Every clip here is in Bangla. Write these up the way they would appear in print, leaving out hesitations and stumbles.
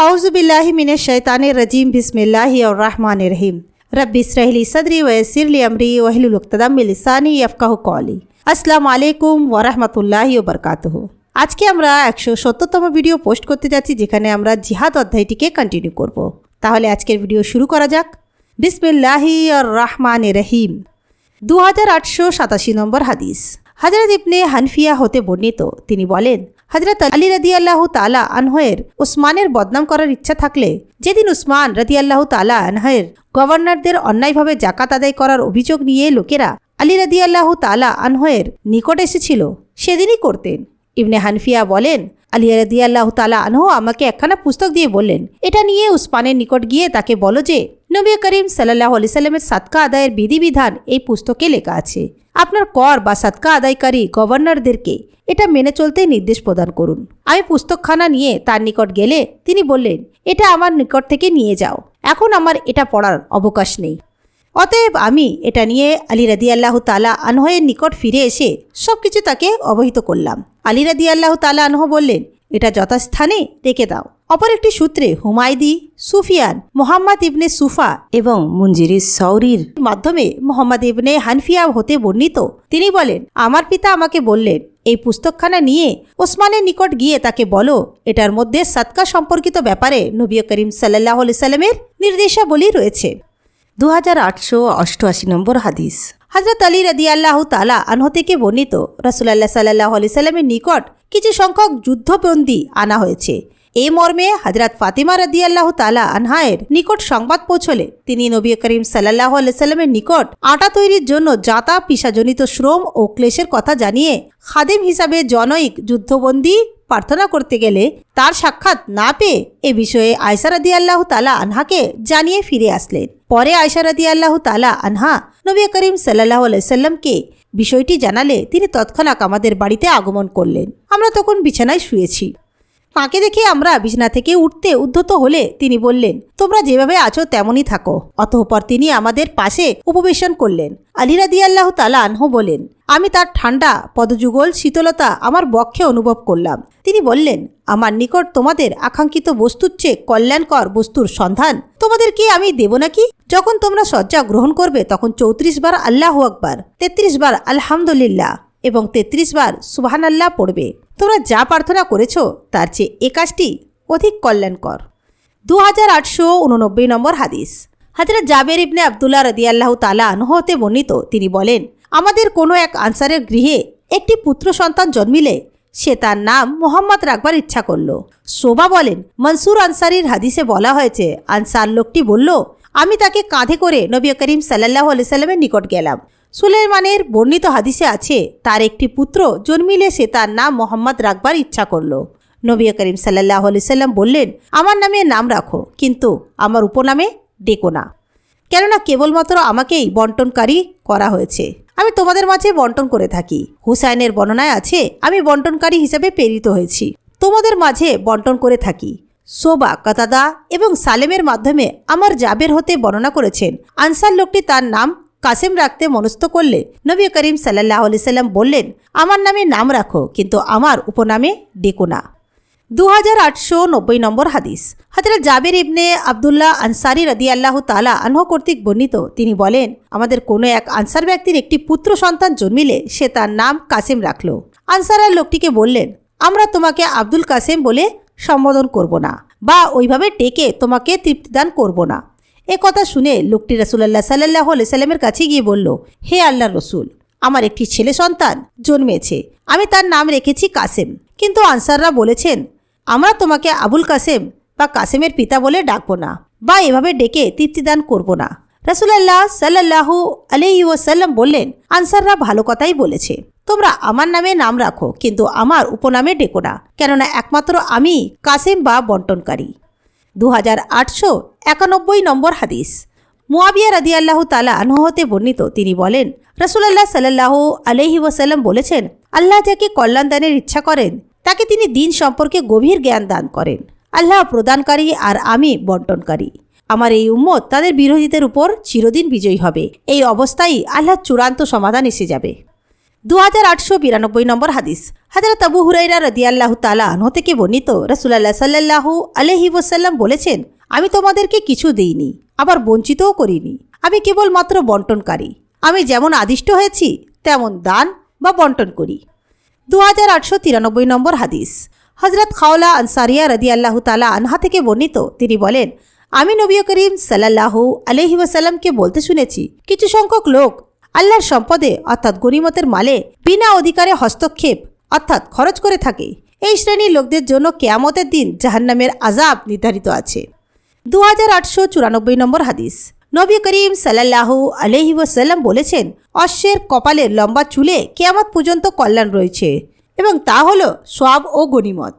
आउज़ुबिल्लाहि मिनश शैतानिर रजीम बिस्मिल्लाहिर रहमानिर रहीम रब्बि इश्रह ली सदरी व यस्सिर ली अमरी वहलुल उक़्दतम मिन लिसानी यफ़क़हू क़ौली। আসসালামু আলাইকুম ওয়া রাহমাতুল্লাহি ওয়া বারাকাতুহু। আজকে আমরা 170তম ভিডিও পোস্ট করতে যাচ্ছি, যেখানে আমরা জিহাদ অধ্যায়টিকে কন্টিনিউ করব। তাহলে আজকের ভিডিও শুরু করা যাক। বিসমিল্লাহির রহমানির রহিম। 2887 নম্বর হাদিস। হযরত ইবনে হানফিয়া হতে বর্ণিত, তিনি বলেন, হযরত আলী রাদিয়াল্লাহু তাআলা আনহুয়ের উসমানের বদনাম করার ইচ্ছা থাকলে যেদিন উসমান রাদিয়াল্লাহু তাআলা আনহুয়ের গভর্নরদের অন্যায়ভাবে জাকাত আদায় করার অভিযোগ নিয়ে লোকেরা আলী রাদিয়াল্লাহু তাআলা আনহুয়ের নিকট এসেছিল, সেদিনই করতেন। ইবনে হানফিয়া বলেন, আলী রাদিয়াল্লাহু তাআলা আনহু আমাকে একখানা পুস্তক দিয়ে বললেন, এটা নিয়ে উসমানের নিকট গিয়ে তাকে বলো যে নবী করিম সাল্লাল্লাহু আলাইহি সাল্লামের সাদকা আদায়ের বিধিবিধান এই পুস্তকে লেখা আছে। আপনার কর বা সাদকা আদায়কারী গভর্নরদেরকে এটা মেনে চলতে নির্দেশ প্রদান করুন। আমি পুস্তকখানা নিয়ে তার নিকট গেলে তিনি বললেন, এটা আমার নিকট থেকে নিয়ে যাও, এখন আমার এটা পড়ার অবকাশ নেই। অতএব আমি এটা নিয়ে আলী রাদিয়াল্লাহু তাআলা আনহুয়ের নিকট ফিরে এসে সবকিছু তাকে অবহিত করলাম। আলী রাদিয়াল্লাহু তাআলা আনহু বললেন, এটা যথাস্থানে রেখে দাও। অপর একটি সূত্রে হুমায়দি, সুফিয়ান, মোহাম্মদ ইবনে সুফা এবং মুনজিরিস সৌরির মাধ্যমে মোহাম্মদ ইবনে হানফিয়া হতে বর্ণিত, তিনি বলেন, আমার পিতা আমাকে বললেন, এই পুস্তকখানা নিয়ে ওসমানের নিকট গিয়ে তাকে বলো, এটার মধ্যে সাদকা সম্পর্কিত ব্যাপারে নবী করিম সাল্লাল্লাহু আলাইহি সাল্লামের নির্দেশাবলী রয়েছে। 2888 নম্বর হাদিস। হযরত আলী রাদিয়াল্লাহু তাআলা আনহু থেকে বর্ণিত, রাসূলুল্লাহ সাল্লাল্লাহু আলাইহি সাল্লামের নিকট কিছু সংখ্যক যুদ্ধবন্দী আনা হয়েছে। এই মর্মে হযরত ফাতিমা রাদিয়াল্লাহু তাআলা আনহায়ের নিকট সংবাদ পৌঁছলে তিনি নবী করিম সাল্লাল্লাহু আলাইহি সাল্লামের নিকট আটা তৈরির জন্য জাতা পিসাজনিত শ্রম ও ক্লেশের কথা জানিয়ে খাদেম হিসাবে জনৈক যুদ্ধবন্দী প্রার্থনা করতে গেলে তার সাক্ষাৎ না পেয়ে এ বিষয়ে আয়েশা রাদিয়াল্লাহু তাআলা আনহাকে জানিয়ে ফিরে আসলেন। পরে আয়েশা রাদিয়াল্লাহু তাআলা আনহা নবী করিম সাল্লাল্লাহু আলাইহি সাল্লামকে বিষয়টি জানালে তিনি তৎক্ষণাৎ আমাদের বাড়িতে আগমন করলেন। আমরা তখন বিছানায় শুয়েছি। তাঁকে দেখে আমরা বিছানা থেকে উঠতে উদ্ধত হলে তিনি বললেন, তোমরা যেভাবে আছো তেমনই থাকো। অতঃপর তিনি আমাদের পাশে উপবেশন করলেন। আলী রাদিয়াল্লাহু তাআলা আনহু বলেন, আমি তার ঠান্ডা পদযুগল শীতলতা আমার বক্ষে অনুভব করলাম। তিনি বললেন, আমার নিকট তোমাদের আকাঙ্ক্ষিত বস্তুর চেয়ে কল্যাণকর বস্তুর সন্ধান তোমাদেরকে আমি দেব নাকি? যখন তোমরা শয্যা গ্রহণ করবে তখন 34 বার আল্লাহু আকবার, 33 বার আলহামদুলিল্লাহ এবং 33 বার সুবহানাল্লাহ পড়বে। তোমরা যা প্রার্থনা করেছো তার চেয়ে এ কাজটি অধিক কল্যাণকর। 2889 নম্বর হাদিস। হযরত জাবের ইবনে আব্দুল্লাহ রাদিয়াল্লাহু তাআলা আনহু হতে বর্ণিত, তিনি বলেন, আমাদের কোনো এক আনসারের গৃহে একটি পুত্র সন্তান জন্মিলে সে তার নাম মোহাম্মদ রাখবার ইচ্ছা করল। শোভা বলেন, মনসুর আনসারির হাদিসে বলা হয়েছে, আনসার লোকটি বলল, আমি তাকে কাঁধে করে নবী করিম সাল্লাল্লাহু আলাইহি সাল্লামের নিকট গেলাম। সুলাইমানের বর্ণিত হাদিসে আছে, তার একটি পুত্র জন্মিলে সে তার নাম মোহাম্মদ রাখবার ইচ্ছা করল। নবী করিম সাল্লাল্লাহু আলাইহি সাল্লাম বললেন, আমার নামে নাম রাখো, কিন্তু আমার উপনামে ডেকো না, কেননা কেবলমাত্র আমাকেই বন্টনকারী করা হয়েছে। আমি তোমাদের মাঝে বন্টন করে থাকি। হুসাইনের বর্ণনায় আছে, আমি বন্টনকারী হিসেবে প্রেরিত হয়েছি, তোমাদের মাঝে বন্টন করে থাকি। সোবা, কাতাদা এবং সালেমের মাধ্যমে আমার জাবের হতে বর্ণনা করেছেন, আনসার লোকটি তার নাম কাসেম রাখতে মনস্থ করলে নবী করিম সাল্লাল্লাহু আলাইহি সাল্লাম বললেন, আমার নামে নাম রাখো, কিন্তু আমার উপনামে ডেকো না। 2890 নম্বর হাদিস। হযরত জাবের ইবনে আব্দুল্লাহ আনসারী রাদিয়াল্লাহু তাআলা আনহু কর্তৃক বর্ণিত, তিনি বলেন, আমাদের কোনো এক আনসার ব্যক্তির একটি পুত্র সন্তান জন্মিলে সে তার নাম কাসেম রাখল। আনসারের লোকটিকে বললেন, আমরা তোমাকে আব্দুল কাসেম বলে সম্বোধন করব না বা ওইভাবে ডেকে তোমাকে তৃপ্তিদান করব না। এ কথা শুনে লোকটি রাসূলুল্লাহ সাল্লাল্লাহু আলাইহি সাল্লামের কাছে গিয়ে বলল, হে আল্লাহর রসুল, আমার একটি ছেলে সন্তান জন্মেছে, আমি তার নাম রেখেছি কাসেম, কিন্তু আনসাররা বলেছেন, আমরা তোমাকে আবুল কাসেম বা কাসেমের পিতা বলে ডাকবো না বা এভাবে ডেকে তৃপ্তিদান করব না। রাসূলুল্লাহ সাল্লাল্লাহু আলাইহি ওয়াসাল্লাম বললেন, আনসাররা ভালো কথাই বলেছে, তোমরা আমার নামে নাম রাখো, কিন্তু আমার উপনামে ডেকো না, কেননা একমাত্র আমি কাসেম বা বন্টনকারী। 2891 নম্বর হাদিস। মুয়াবিয়া রাদিয়াল্লাহু তাআলা আনহু হতে বর্ণিত, তিনি বলেন, রাসূলুল্লাহ সাল্লাল্লাহু আলাইহি ওয়াসাল্লাম বলেছেন, আল্লাহ যাকে কল্যাণ দানের ইচ্ছা করেন তাকে তিনি দিন সম্পর্কে গভীর জ্ঞান দান করেন। আল্লাহ প্রদানকারী আর আমি বন্টনকারী। আমার এই উম্মত তাদের বিরোধীদের উপর চিরদিন বিজয়ী হবে। এই অবস্থায় আল্লাহর চূড়ান্ত সমাধান এসে যাবে। 2892 নম্বর হাদিস। হযরত আবু হুরায়রা রাদিয়াল্লাহু তাআলা আনহু থেকে বর্ণিত, রাসূলুল্লাহ সাল্লাল্লাহু আলাইহি ওয়াসাল্লাম বলেছেন, আমি তোমাদেরকে কিছু দেইনি, আবার বঞ্চিতও করিনি। আমি কেবল মাত্র বন্টনকারী। আমি যেমন আদিষ্ট হয়েছি তেমন দান বা বন্টন করি। 2893 নম্বর হাদিস। হযরত খাওলা আনসারিয়া রাদিয়াল্লাহু তাআলা আনহা থেকে বর্ণিত, তিনি বলেন, আমি নবী করিম সাল্লাল্লাহু আলাইহি ওয়াসাল্লামকে বলতে শুনেছি, কিছু সংখ্যক লোক আল্লাহর সম্পদে অর্থাৎ গনিমতের মালে বিনা অধিকারে হস্তক্ষেপ অর্থাৎ খরচ করে থাকে। এই শ্রেণীর লোকদের জন্য কিয়ামতের দিন জাহান্নামের আযাব নির্ধারিত আছে। 2894 নম্বর হাদিস। নবী করিম সাল্লাল্লাহু আলাইহি ওয়াসাল্লাম বলেছেন, অশ্বের কপালের লম্বা চুলে কিয়ামত পর্যন্ত কল্যাণ রয়েছে এবং তা হলো সওয়াব ও গনিমত।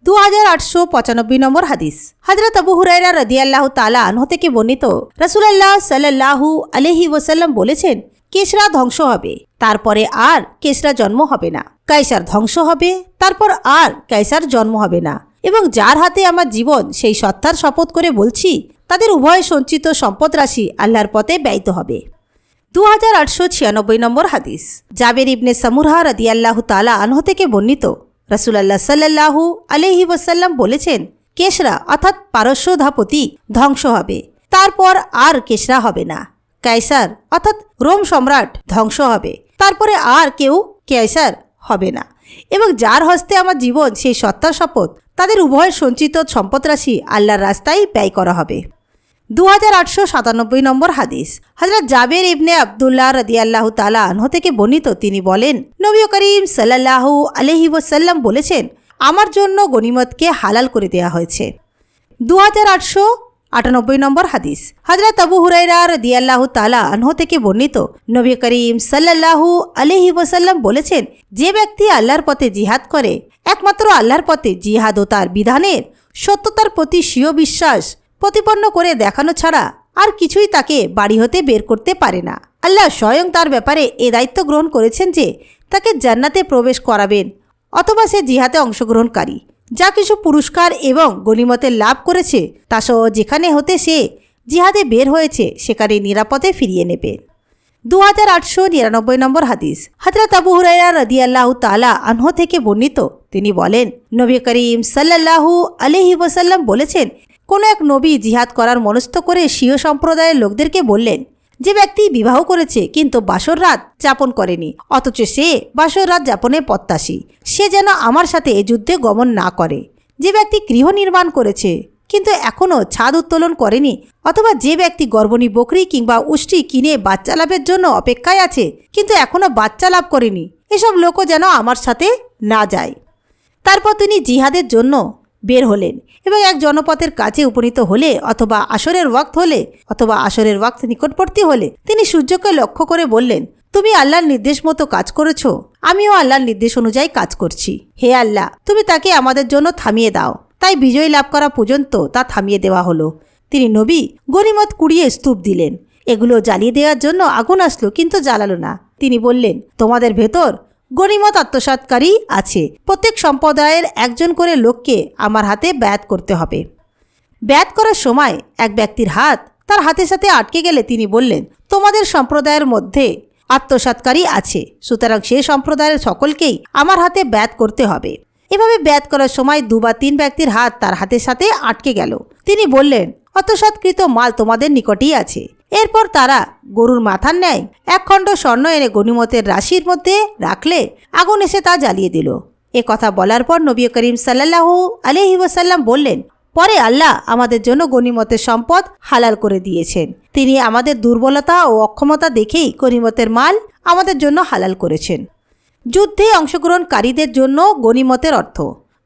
2895 নম্বর হাদিস। হযরত আবু হুরায়রা রাদিয়াল্লাহু তাআলা আনহু থেকে বর্ণিত, রাসূলুল্লাহ সাল্লাল্লাহু আলাইহি ওয়াসাল্লাম বলেছেন, কেসরা ধ্বংস হবে, তারপরে আর কেসরা জন্ম হবে না। কায়সার ধ্বংস হবে, তারপর আর কায়সার জন্ম হবে না। এবং যার হাতে আমার জীবন, সেই সত্তার শপথ করে বলছি, তাদের উভয় সঞ্চিত সম্পদ রাশি আল্লাহর পথে ব্যয়িত হবে। 2896 নম্বর হাদিস। জাবের ইবনে সামুরা রাদিয়াল্লাহু তাআলা আনহু থেকে বর্ণিত, রাসূলুল্লাহ সাল্লাল্লাহু আলাইহি ওয়াসাল্লাম বলেছেন, কেশরা অর্থাৎ পারস্যধাপতি ধ্বংস হবে, তারপর আর কেশরা হবে না। কায়সার অর্থাৎ রোম সম্রাট ধ্বংস হবে, তারপরে আর কেউ কায়সার হবে না। এবং যার হস্তে আমার জীবন, সেই সত্তার শপথ, তাদের উভয় সঞ্চিত সম্পদ রাশি আল্লাহর রাস্তায় ব্যয় করা হবে। 2897 নম্বর হাদিস। হযরত জাবের ইবনে আব্দুল্লাহ রাদিয়াল্লাহু তাআলা আনহু থেকে বর্ণিত, তিনি বলেন, নবী করিম সাল্লাল্লাহু আলাইহি ওয়াসাল্লাম বলেছেন, আমার জন্য গনিমতকে হালাল করে দেয়া হয়েছে। 2898 নম্বর হাদিস। হযরত আবু হুরায়রা রাদিয়াল্লাহু তাআলা আনহু থেকে বর্ণিত, নবী করিম সাল্লাল্লাহু আলাইহি ওয়াসাল্লাম বলেছেন, যে ব্যক্তি আল্লাহর পথে জিহাদ করে, একমাত্র আল্লাহর পথে জিহাদ ও তার বিধানের সত্যতার প্রতি স্বীয় বিশ্বাস প্রতিপন্ন করে দেখানো ছাড়া আর কিছুই তাকে বাড়ি হতে বের করতে পারে না। আল্লাহ স্বয়ং তার ব্যাপারে এ দায়িত্ব গ্রহণ করেছেন যে তাকে জান্নাতে প্রবেশ করাবেন, অথবা সে জিহাদে অংশগ্রহণকারী যা কিছু পুরস্কার এবং গনিমতের লাভ করেছে তা সহ যেখানে হতে সে জিহাদে বের হয়েছে সেখানে নিরাপদে ফিরিয়ে নেবে। 2899 নম্বর হাদিস। হযরত আবু হুরায়রা রাদিয়াল্লাহু তাআলা আনহু থেকে বর্ণিত, তিনি বলেন, নবী করিম সাল্লাল্লাহু আলাইহি ওয়াসাল্লাম বলেছেন, কোন এক নবী জিহাদ করার মনস্থ করে স্বীয় সম্প্রদায়ের লোকদেরকে বললেন, যে ব্যক্তি বিবাহ করেছে কিন্তু বাসর রাত যাপন করেনি, অথচ সে বাসর রাত যাপনের প্রত্যাশী, সে যেন আমার সাথে এ যুদ্ধে গমন না করে। যে ব্যক্তি গৃহ নির্মাণ করেছে কিন্তু এখনও ছাদ উত্তোলন করেনি, অথবা যে ব্যক্তি গর্ভণী বকরি কিংবা উষ্ট্রি কিনে বাচ্চা লাভের জন্য অপেক্ষায় আছে কিন্তু এখনও বাচ্চা লাভ করেনি, এসব লোকও যেন আমার সাথে না যায়। তারপর তিনি জিহাদের জন্য বের হলেন এবং এক জনপথের কাছে উপনীত হলে অথবা আসরের ওয়াক্ত হলে অথবা আসরের ওয়াক্ত নিকটবর্তী হলে তিনি সূর্যকে লক্ষ্য করে বললেন, তুমি আল্লাহর নির্দেশ মতো কাজ করেছ, আমিও আল্লাহর নির্দেশ অনুযায়ী কাজ করছি। হে আল্লাহ, তুমি তাকে আমাদের জন্য থামিয়ে দাও। তাই বিজয় লাভ করা পর্যন্ত তা থামিয়ে দেওয়া হলো। তিনি নবী গনিমত কুড়িয়ে স্তূপ দিলেন। এগুলো জ্বালিয়ে দেওয়ার জন্য আগুন আসলো কিন্তু জ্বালালো না। তিনি বললেন, তোমাদের ভেতর গনিমত আত্মসাৎকারী আছে। প্রত্যেক সম্প্রদায়ের একজন করে লোককে আমার হাতে ব্যায়াত করতে হবে। ব্যায়াত করার সময় এক ব্যক্তির হাত তার হাতের সাথে আটকে গেলে তিনি বললেন, তোমাদের সম্প্রদায়ের মধ্যে আত্মসাৎকারী আছে, সুতরাং সেই সম্প্রদায়ের সকলকেই আমার হাতে ব্যায়াত করতে হবে। এভাবে ব্যায়াত করার সময় 2 বা 3 ব্যক্তির হাত তার হাতের সাথে আটকে গেল। তিনি বললেন, আত্মসাৎকৃত মাল তোমাদের নিকটেই আছে। এরপর তারা গরুর মাথার ন্যায় 1 খণ্ড স্বর্ণ এনে গনিমতের রাশির মধ্যে রাখলে আগুন এসে তা জ্বালিয়ে দিল। এ কথা বলার পর নবী করিম সাল্লাল্লাহু আলাইহি ওয়াসাল্লাম বললেন, পরে আল্লাহ আমাদের জন্য গনিমতের সম্পদ হালাল করে দিয়েছেন। তিনি আমাদের দুর্বলতা ও অক্ষমতা দেখেই গনিমতের মাল আমাদের জন্য হালাল করেছেন। যুদ্ধে অংশগ্রহণকারীদের জন্য গনিমতের অর্থ।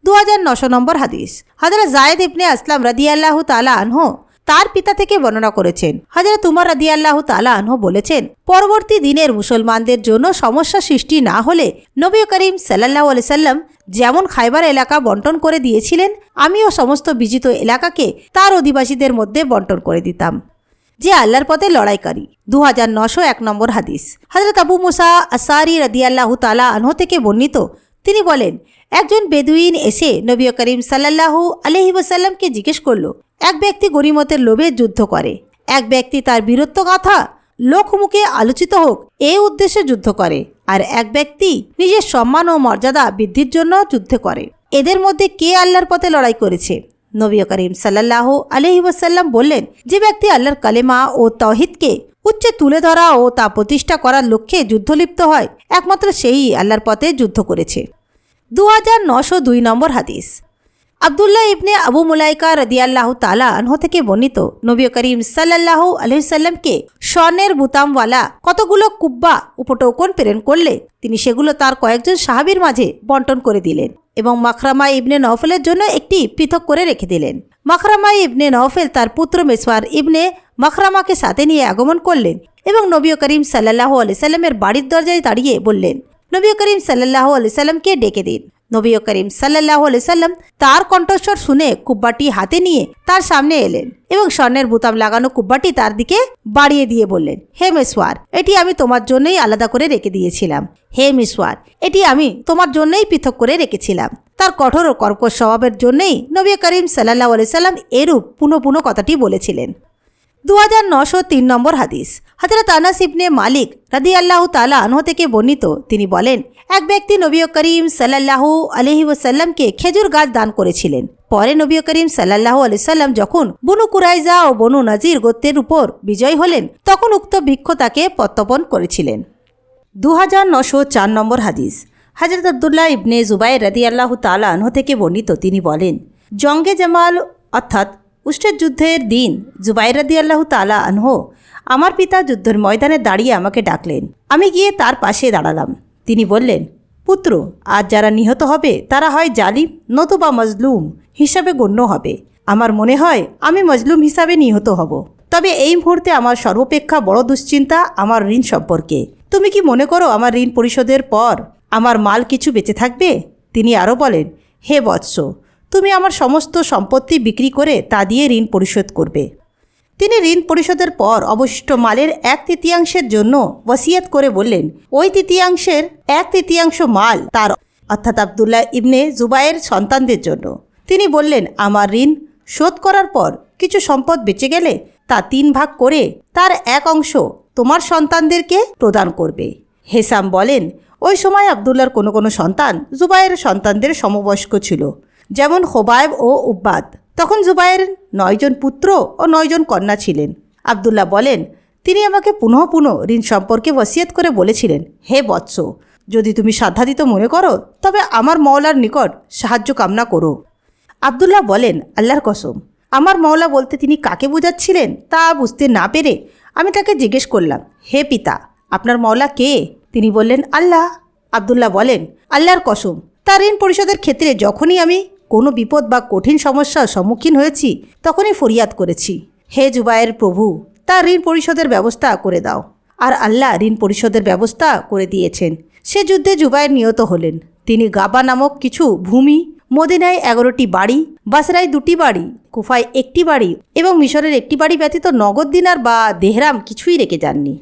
2900 নম্বর হাদিস। হযরত যায়েদ ইবনে আসলাম রাদিয়াল্লাহু তাআলা আনহু তার পিতা থেকে বর্ণনা করেছেন, হযরত উমর রাদিয়াল্লাহু তাআলা আনহু বলেছেন, পরবর্তী দিনের মুসলমানদের জন্য সমস্যা সৃষ্টি না হলে নবী করিম সাল্লাল্লাহু আলাইহি সাল্লাম যেমন খায়বার এলাকা বন্টন করে দিয়েছিলেন, আমিও সমস্ত বিজিত এলাকাকে তার অধিবাসীদের মধ্যে বন্টন করে দিতাম যে আল্লাহর পথে লড়াইকারী। 2901 নম্বর হাদিস। হযরত আবু মুসা আশআরী রাদিয়াল্লাহু তাআলা আনহু থেকে বর্ণিত, তিনি বলেন, একজন বেদুইন এসে নবী করিম সাল্লাল্লাহু আলাইহি ওয়াসাল্লামকে জিজ্ঞেস করল, এক ব্যক্তি গনিমতের লোভে যুদ্ধ করে, এক ব্যক্তি তার বীরত্ব গাথা লোকমুখে আলোচিত হোক এই উদ্দেশ্যে যুদ্ধ করে, আর এক ব্যক্তি নিজের সম্মান ও মর্যাদা বৃদ্ধির জন্য যুদ্ধ করে। এদের মধ্যে কে আল্লাহর পথে লড়াই করেছে? নবী করিম সাল্লাল্লাহু আলাইহি ওয়াসাল্লাম বললেন, যে ব্যক্তি আল্লাহর কালেমা ও তাওহীদকে উচ্চে তুলে ধরা ও তা প্রতিষ্ঠা করার লক্ষ্যে যুদ্ধলিপ্ত হয়, একমাত্র সেই আল্লাহর পথে যুদ্ধ করেছে। 2902 নম্বর হাদিস। আব্দুল্লাহ ইবনে আবু মুলাইকা রাদিয়াল্লাহু তাআলা আনহু থেকে বর্ণিত, নবী করিম সাল্লাল্লাহু আলাইহি সাল্লামকে স্বর্ণের বুতামওয়ালা কতগুলো কুব্বা উপটোকন প্রেরণ করলে তিনি সেগুলো তার কয়েকজন সাহাবীর মাঝে বন্টন করে দিলেন এবং মাখরামা ইবনে নওফেলের জন্য একটি পৃথক করে রেখে দিলেন। মাখরামা ইবনে নওফেল তার পুত্র মিসওয়ার ইবনে মাখরামাকে সাথে নিয়ে আগমন করলেন এবং নবী করিম সাল্লাল্লাহু আলাইহি সাল্লামের বাড়ির দরজায় দাঁড়িয়ে বললেন, নবী করিম সাল্লাল্লাহু আলাইহি সাল্লামকে ডেকে দিন। নবী করিম সাল্লাল্লাহু আলাইহি সাল্লাম তার কণ্ঠস্বর শুনে কুব্বাটি হাতে নিয়ে তার সামনে এলেন এবং স্বর্ণের বুতাম লাগানো কুব্বাটি তার দিকে বাড়িয়ে দিয়ে বললেন, হে মিসওয়ার, এটি আমি তোমার জন্যই আলাদা করে রেখে দিয়েছিলাম। হে মিসওয়ার, এটি আমি তোমার জন্যই পৃথক করে রেখেছিলাম। তার কঠোর ও কর্কশ স্বভাবের জন্যই নবী করিম সাল্লাল্লাহু আলাইহি সাল্লাম এরূপ পুনঃ পুনঃ কথাটি বলেছিলেন। 2903 নম্বর হাদিস। হযরত আনাস ইবনে মালিক রাদিয়াল্লাহু তাআলা আনহু থেকে বর্ণিত, তিনি বলেন, এক ব্যক্তি নবী করিম সাল্লাল্লাহু আলাইহি ওয়াসাল্লামকে খেজুর গাছ দান করেছিলেন। পরে নবী করিম সাল্লাল্লাহু আলাইহি সাল্লাম যখন বনু কুরাইজা ও বনু নাজির গোত্রের উপর বিজয় হলেন, তখন উক্ত বৃক্ষ তাকে প্রত্যর্পণ করেছিলেন। 2904 নম্বর হাদিস। হযরত আব্দুল্লাহ ইবনে জুবাইর রাদিয়াল্লাহু তাআলা আনহু থেকে বর্ণিত, তিনি বলেন, জঙ্গে জামাল অর্থাৎ উষ্টের যুদ্ধের দিন জুবাইর রাদিয়াল্লাহু তাআলা আনহু আমার পিতা যুদ্ধের ময়দানে দাঁড়িয়ে আমাকে ডাকলেন। আমি গিয়ে তার পাশে দাঁড়ালাম। তিনি বললেন, পুত্র, আজ যারা নিহত হবে তারা হয় জালিম নতুবা মজলুম হিসাবে গণ্য হবে। আমার মনে হয় আমি মজলুম হিসাবে নিহত হব। তবে এই মুহূর্তে আমার সর্বাপেক্ষা বড় দুশ্চিন্তা আমার ঋণ সম্পর্কে। তুমি কি মনে করো আমার ঋণ পরিশোধের পর আমার মাল কিছু বেঁচে থাকবে? তিনি আরও বলেন, হে বৎস, তুমি আমার সমস্ত সম্পত্তি বিক্রি করে তা দিয়ে ঋণ পরিশোধ করবে। তিনি ঋণ পরিশোধের পর অবশিষ্ট মালের 1/3 জন্য ওসিয়ত করে বললেন, ওই 1/3 মাল তার অর্থাৎ আব্দুল্লাহ ইবনে জুবাইর সন্তানদের জন্য। তিনি বললেন, আমার ঋণ শোধ করার পর কিছু সম্পদ বেঁচে গেলে তা 3 ভাগ করে তার 1 অংশ তোমার সন্তানদেরকে প্রদান করবে। হেসাম বলেন, ওই সময় আব্দুল্লাহর কোনো কোনো সন্তান জুবাইরের সন্তানদের সমবয়স্ক ছিল, যেমন খোবায়েব ও উব্বাদ। তখন জুবাইরের 9 জন পুত্র ও 9 জন কন্যা ছিলেন। আব্দুল্লাহ বলেন, তিনি আমাকে পুনঃ পুনঃ ঋণ সম্পর্কে ওসিয়ত করে বলেছিলেন, হে বৎস, যদি তুমি সাধ্যাতীত মনে করো তবে আমার মওলার নিকট সাহায্য কামনা করো। আব্দুল্লাহ বলেন, আল্লাহর কসম, আমার মওলা বলতে তিনি কাকে বোঝাচ্ছিলেন তা বুঝতে না পেরে আমি তাকে জিজ্ঞেস করলাম, হে পিতা, আপনার মওলা কে? তিনি বললেন, আল্লাহ। আব্দুল্লাহ বলেন, আল্লাহর কসম, তার ঋণ পরিশোধের ক্ষেত্রে যখনই আমি কোনো বিপদ বা কঠিন সমস্যার সম্মুখীন হয়েছি তখনই ফরিয়াদ করেছি, হে জুবাইর প্রভু, তার ঋণ পরিশোধের ব্যবস্থা করে দাও। আর আল্লাহ ঋণ পরিশোধের ব্যবস্থা করে দিয়েছেন। সে যুদ্ধে জুবাইর নিহত হলেন। তিনি গাবা নামক কিছু ভূমি, মদিনায় 11টি বাড়ি, বাসরায় 2টি বাড়ি, কুফায় 1টি বাড়ি এবং মিশরের 1টি বাড়ি ব্যতীত নগদ দিনার বা দেহরাম কিছুই রেখে যাননি।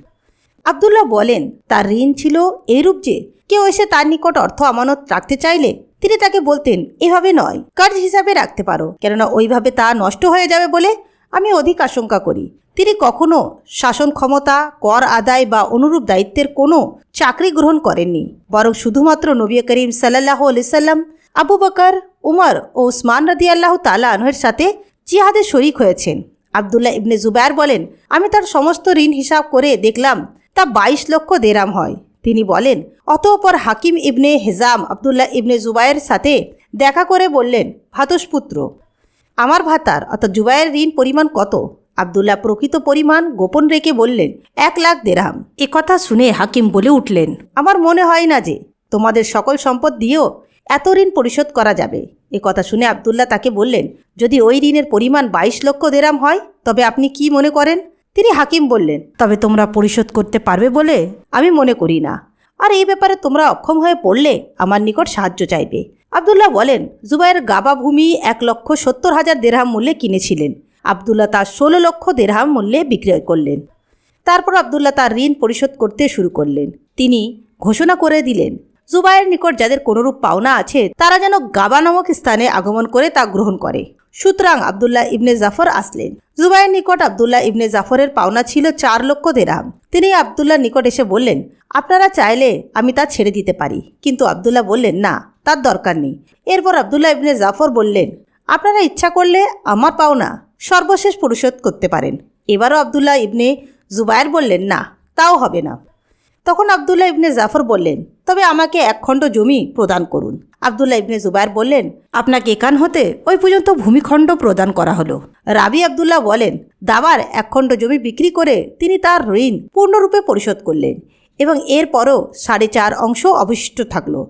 আব্দুল্লাহ বলেন, তার ঋণ ছিল এরূপ যে কেউ এসে তার নিকট অর্থ আমানত রাখতে চাইলে তিনি তাকে বলতেন, এভাবে নয়, কার্য হিসাবে রাখতে পারো, কেননা ওইভাবে তা নষ্ট হয়ে যাবে বলে আমি অধিক আশঙ্কা করি। তিনি কখনো শাসন ক্ষমতা, কর আদায় বা অনুরূপ দায়িত্বের কোনো চাকরি গ্রহণ করেননি, বরং শুধুমাত্র নবী করিম সাল্লাল্লাহু আলাইহি সাল্লাম, আবু বকর, উমর ও উসমান রাদিয়াল্লাহু তাআলা আনহুর সাথে জিহাদে শরীক হয়েছেন। আব্দুল্লাহ ইবনে জুবাইর বলেন, আমি তার সমস্ত ঋণ হিসাব করে দেখলাম তা 22 লক্ষ দেরাম হয়। তিনি বলেন, অতঃপর হাকিম ইবনে হেজাম আব্দুল্লাহ ইবনে জুবাইয়ের সাথে দেখা করে বললেন, ভাতসপুত্র, আমার ভাতার অর্থাৎ জুবাইয়ের ঋণ পরিমাণ কত? আব্দুল্লাহ প্রকৃত পরিমাণ গোপন রেখে বললেন, 1 লাখ দেরহাম। কথা শুনে হাকিম বলে উঠলেন, আমার মনে হয় না যে তোমাদের সকল সম্পদ দিয়েও এত ঋণ পরিশোধ করা যাবে। কথা শুনে আব্দুল্লাহ তাকে বললেন, যদি ওই ঋণের পরিমাণ 22 লক্ষ দেরহাম হয় তবে আপনি কি মনে করেন? তিনি হাকিম বললেন, তবে তোমরা পরিশোধ করতে পারবে বলে আমি মনে করি না, আর এই ব্যাপারে তোমরা অক্ষম হয়ে পড়লে আমার নিকট সাহায্য চাইবে। আব্দুল্লাহ বলেন, জুবাইর গাবা ভূমি 1,70,000 দেরহাম মূল্যে কিনেছিলেন। আব্দুল্লাহ তার 16 লক্ষ দেরহাম মূল্যে বিক্রয় করলেন। তারপর আব্দুল্লাহ তার ঋণ পরিশোধ করতে শুরু করলেন। তিনি ঘোষণা করে দিলেন, জুবাইয়ের নিকট যাদের কোনরূপ পাওনা আছে তারা যেন গাবা নামক স্থানে আগমন করে তা গ্রহণ করে। সুতরাং আব্দুল্লাহ ইবনে জাফর আসলেন। জুবাইর নিকট আব্দুল্লাহ ইবনে জাফরের পাওনা ছিল 4 লক্ষ দিরহাম। তিনি আব্দুল্লাহ নিকট এসে বললেন, আপনারা চাইলে আমি তা ছেড়ে দিতে পারি। কিন্তু আব্দুল্লাহ বললেন, না, তার দরকার নেই। এরপর আব্দুল্লাহ ইবনে জাফর বললেন, আপনারা ইচ্ছা করলে আমার পাওনা সর্বশেষ পরিশোধ করতে পারেন। এবারও আব্দুল্লাহ ইবনে জুবাইর বললেন, না, তাও হবে না। তখন আব্দুল্লাহ ইবনে জাফর বললেন, তবে আমাকে 1 খণ্ড জমি প্রদান করুন। আব্দুল্লাহ ইবনে জুবাইর বললেন, আপনাকে এখান হতে ওই পর্যন্ত ভূমিখণ্ড প্রদান করা হলো। রাবি আব্দুল্লাহ বলেন, দাবার 1 খণ্ড জমি বিক্রি করে তিনি তার ঋণ পূর্ণরূপে পরিশোধ করলেন এবং এরপরও 4.5 অংশ অবশিষ্ট থাকলো।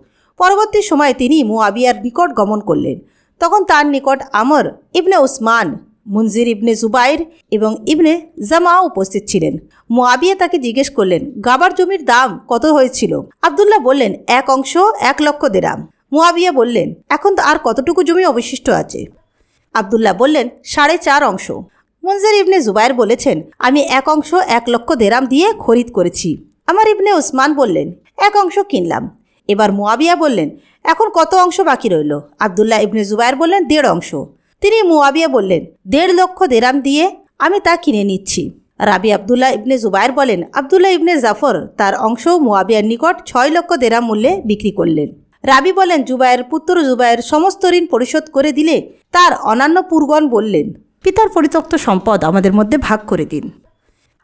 পরবর্তী সময়ে তিনি মুয়াবিয়ার নিকট গমন করলেন। তখন তার নিকট আমর ইবনে উসমান, মুনজির ইবনে জুবাইর এবং ইবনে জামা উপস্থিত ছিলেন। মুয়াবিয়া তাকে জিজ্ঞেস করলেন, গাবার জমির দাম কত হয়েছিল? আব্দুল্লাহ বললেন, 1 অংশ 1 লক্ষ দিরহাম। মুয়াবিয়া বললেন, এখন আর কতটুকু জমি অবশিষ্ট আছে? আব্দুল্লাহ বললেন, 4.5 অংশ। মুনজির ইবনে জুবাইর বলেছেন, আমি 1 অংশ 1 লক্ষ দিরহাম দিয়ে খরিদ করেছি। আমার ইবনে উসমান বললেন, 1 অংশ কিনলাম। এবার মুয়াবিয়া বললেন, এখন কত অংশ বাকি রইল? আব্দুল্লাহ ইবনে জুবাইর বললেন, 1.5 অংশ। তিনি মুয়াবিয়া বললেন, 1.5 লক্ষ দিরহাম দিয়ে আমি তা কিনে নিচ্ছি। রাবি আব্দুল্লাহ ইবনে জুবাইর বলেন, আব্দুল্লাহ ইবনে জাফর তার অংশ মুয়াবিয়ার নিকট 6 লক্ষ দিরহাম মূল্যে বিক্রি করলেন। রাবি বলেন, জুবাইর পুত্র জুবাইর সমস্ত ঋণ পরিশোধ করে দিলে তার অন্যান্য পুরগণ বললেন, পিতার পরিত্যক্ত সম্পদ আমাদের মধ্যে ভাগ করে দিন।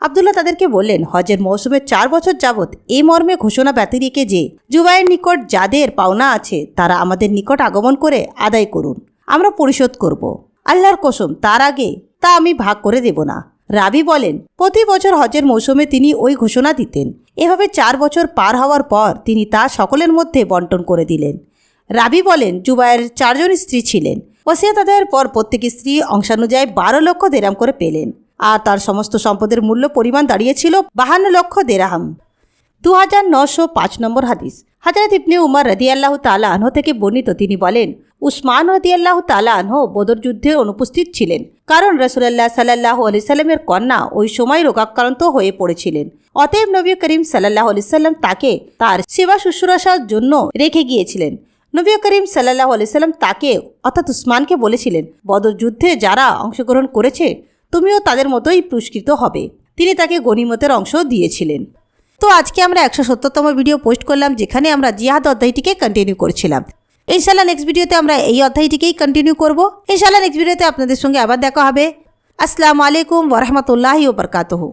আব্দুল্লাহ তাদেরকে বললেন, হজের মৌসুমে 4 বছর যাবৎ এই মর্মে ঘোষণা ব্যতি রেখে যে জুবাইয়ের নিকট যাদের পাওনা আছে তারা আমাদের নিকট আগমন করে আদায় করুন, আমরা পরিশোধ করব। আল্লাহর কসম, তার আগে তা আমি ভাগ করে দেব না। রাবি বলেন, প্রতি বছর হজের মৌসুমে তিনি ওই ঘোষণা দিতেন। এভাবে 4 বছর পার হওয়ার পর তিনি তা সকলের মধ্যে বন্টন করে দিলেন। রাবি বলেন, জুবাইয়ের 4 জন স্ত্রী ছিলেন। ওসিয়ত আদায়ের পর প্রত্যেক স্ত্রী অংশানুযায়ী 12 লক্ষ দিরহাম করে পেলেন, আর তার সমস্ত সম্পদের মূল্য পরিমাণ দাঁড়িয়েছিল 52 লক্ষ দিরহাম। 2905 নম্বর হাদিস। হযরত ইবনে উমর রাদিয়াল্লাহু তাআলা আনহু থেকে বর্ণিত, তিনি বলেন, উসমান রাদিয়াল্লাহু তাআলা আনহু বদর যুদ্ধে অনুপস্থিত ছিলেন, কারণ রাসূলুল্লাহ সাল্লাল্লাহু আলাইহি সাল্লামের কন্যা ওই সময় রোগাক্রান্ত হয়ে পড়েছিলেন। অতএব নবী করিম সাল্লাল্লাহু আলাইহি সাল্লাম তাকে তার সেবা শুশ্রূষার জন্য রেখে গিয়েছিলেন। নবী করিম সাল্লাল্লাহু আলাইহি সাল্লাম তাকে অর্থাৎ উসমানকে বলেছিলেন, বদর যুদ্ধে যারা অংশগ্রহণ করেছে তুমিও তাদের মতোই পুরস্কৃত হবে। তিনি তাকে গনিমতের অংশ দিয়েছিলেন। তো আজকে আমরা 170তম ভিডিও পোস্ট করলাম, যেখানে আমরা জিহাদ অধ্যায়টিকে কন্টিনিউ করছিলাম। ইনশাআল্লাহ নেক্সট ভিডিওতে আমরা এই অধ্যায়টিকেই কন্টিনিউ করব। ইনশাআল্লাহ নেক্সট ভিডিওতে আপনাদের সঙ্গে আবার দেখা হবে। আসসালামু আলাইকুম ওয়া রাহমাতুল্লাহি ওয়া বারাকাতুহু।